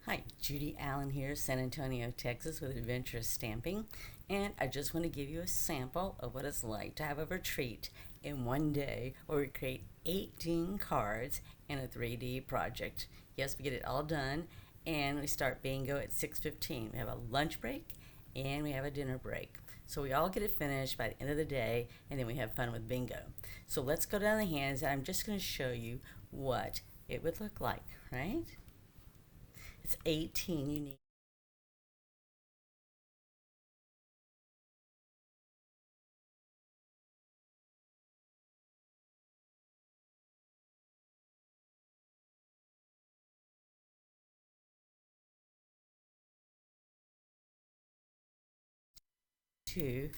Hi, Judy Allen here, San Antonio, Texas, with Adventurous Stamping. And I just want to give you a sample of what it's like to have a retreat in one day where we create 18 cards in a 3D project. Yes, we get it all done, and we start bingo at 6:15. We have a lunch break and we have a dinner break. So we all get it finished by the end of the day, and then we have fun with bingo. So let's go down the hands, and I'm just going to show you what it would look like, right? It's 18 unique. To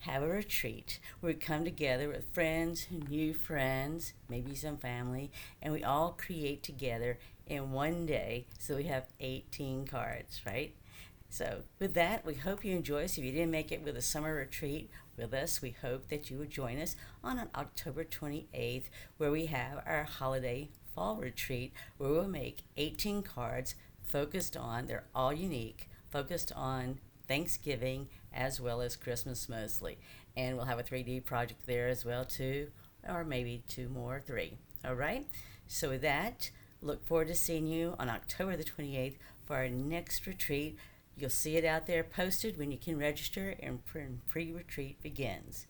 have a retreat where we come together with friends, new friends, maybe some family, and we all create together in one day. So we have 18 cards, right? So with that, we hope you enjoy us. If you didn't make it with a summer retreat with us, we hope that you would join us on October 28th, where we have our holiday fall retreat, where we'll make 18 cards focused on, they're all unique, focused on Thanksgiving as well as Christmas mostly. And we'll have a 3D project there as well too, or maybe two more, three. All right? So with that, look forward to seeing you on October the 28th for our next retreat. You'll see it out there posted when you can register and pre-retreat begins.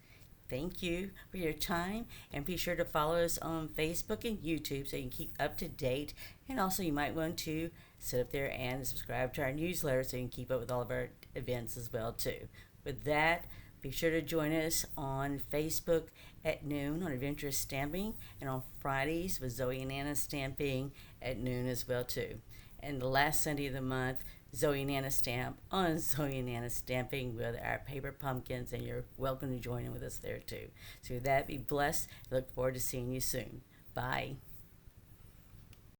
Thank you for your time, and be sure to follow us on Facebook and YouTube so you can keep up to date. And also, you might want to sit up there and subscribe to our newsletter so you can keep up with all of our events as well too. With that, be sure to join us on Facebook at noon on Adventurous Stamping, and on Fridays with Zoe and Anna Stamping at noon as well too. And the last Sunday of the month, Zoe and Anna Stamp on Zoe and Anna Stamping with our paper pumpkins, and you're welcome to join in with us there too. So with that, be blessed. I look forward to seeing you soon. Bye.